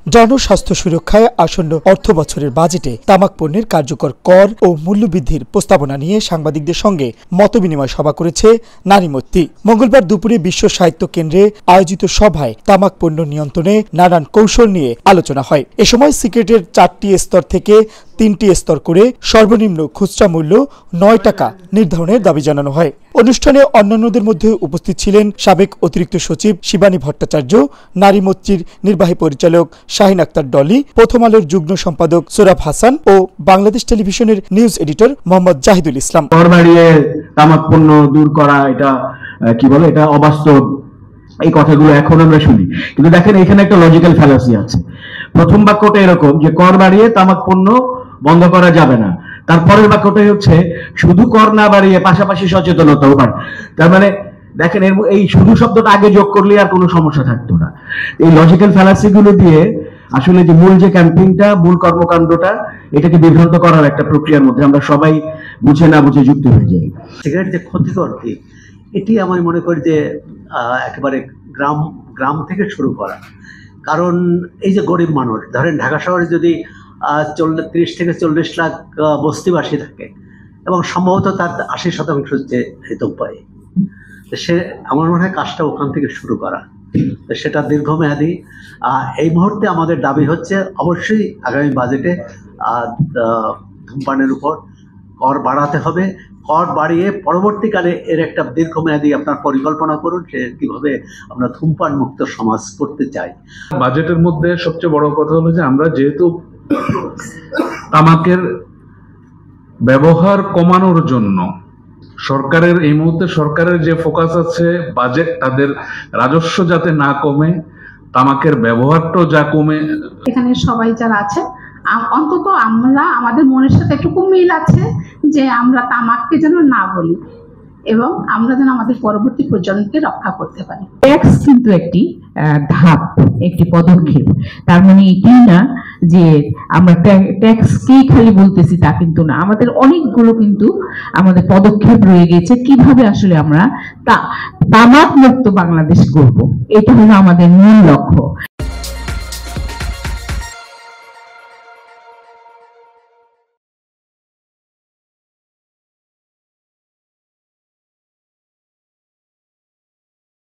জনস্বাস্থ্য সুরক্ষায় আসন্ন অর্থ বছরের বাজেটে তামাক পণ্যের কার্যকর কর ও মূল্যবৃদ্ধির প্রস্তাবনা নিয়ে সাংবাদিকদের সঙ্গে মতবিনিময় সভা করেছে নারীমূর্তি। মঙ্গলবার দুপুরে বিশ্ব সাহিত্য কেন্দ্রে আয়োজিত সভায় তামাক পণ্য নিয়ন্ত্রণে নানান কৌশল নিয়ে আলোচনা হয়। এ সময় সিগারেটের 4টি স্তর থেকে 3টি স্তর করে সর্বনিম্ন খুচরা মূল্য 9 টাকা নির্ধারণের দাবি জানানো হয়। অনুষ্ঠানে অন্যান্যদের মধ্যে উপস্থিত ছিলেন সাবেক অতিরিক্ত সচিব শিবানী ভট্টাচার্য, নারীমূর্তির নির্বাহী পরিচালক শাহিন আক্তার ডলি, প্রথম আলোর যুগ্ম সম্পাদক সোরাব হাসান ও বাংলাদেশ টেলিভিশনের নিউজ এডিটর মোহাম্মদ জাহিদুল ইসলাম। কর বাড়িয়ে তামাক পণ্য দূর করা এটা এটা অবাস্তব, এই কথাগুলো এখন আমরা শুনি। কিন্তু দেখেন এখানে একটা লজিক্যাল ফ্যালাসি আছে। প্রথম বাক্যটা এরকম যে কর বাড়িয়ে তামাক পণ্য বন্ধ করা যাবে না, তারপরের বাক্যটাই হচ্ছে শুধু কর না বাড়িয়ে পাশাপাশি সচেতনতাও বাড়ে। তার মানে দেখেন এই শুধু শব্দটা আগে যোগ করলে আর কোনো সমস্যা থাকতো না। এই লজিক্যাল ফ্যালাসি গুলো দিয়ে আসলে যে মূল যে ক্যাম্পেইনটা, মূল কর্মকাণ্ডটা, এটাকে বিভ্রান্ত করার একটা প্রক্রিয়ার মধ্যে আমরা সবাই বুঝে না বুঝে যুক্ত হয়ে যাই। সিগারেট যে ক্ষতিকর দিক, এটি আমি মনে করি যে একেবারে গ্রাম থেকে শুরু করা। কারণ এই যে গরিব মানুষ, ধরেন ঢাকা শহরে যদি 30 থেকে 40 লাখ বস্তিবাসী থাকে এবং সম্ভবত তার 80% হচ্ছে ধূমপায়ী, সে আমার মনে হয় কাজটা ওখান থেকে শুরু করা, সেটা দীর্ঘমেয়াদী। এই মুহূর্তে আমাদের দাবি হচ্ছে অবশ্যই আগামী বাজেটে ধূমপানের উপর কর বাড়াতে হবে। কর বাড়িয়ে পরবর্তীকালে এর একটা দীর্ঘমেয়াদী আপনার পরিকল্পনা করুন যে কিভাবে আমরা ধূমপান মুক্ত সমাজ করতে চাই। বাজেটের মধ্যে সবচেয়ে বড় কথা হলো যে আমরা যেহেতু তামাকের ব্যবহার কমানোর জন্য সরকারের এই মুহূর্তে সরকারের যে ফোকাস আছে বাজেট, তাদের রাজস্ব যাতে না কমে, তামাকের ব্যবহারটাও যা কমে। এখানে সবাই যারা আছে অন্তত আমরা আমাদের মনের সাথে একটু মিল আছে যে আমরা তামাককে যেন না বলি এবং আমরা যেন আমাদের পরবর্তী প্রজন্মকে রক্ষা করতে পারি। ট্যাক্স কিন্তু একটি ধাপ, একটি পদক্ষেপ। তার মানে এটি না যে আমরা ট্যাক্সকেই খালি বলতেছি তা কিন্তু না, আমাদের অনেকগুলো কিন্তু আমাদের পদক্ষেপ রয়ে গেছে কিভাবে আসলে আমরা তামাক মুক্ত বাংলাদেশ করব, এটা হলো আমাদের মূল লক্ষ্য।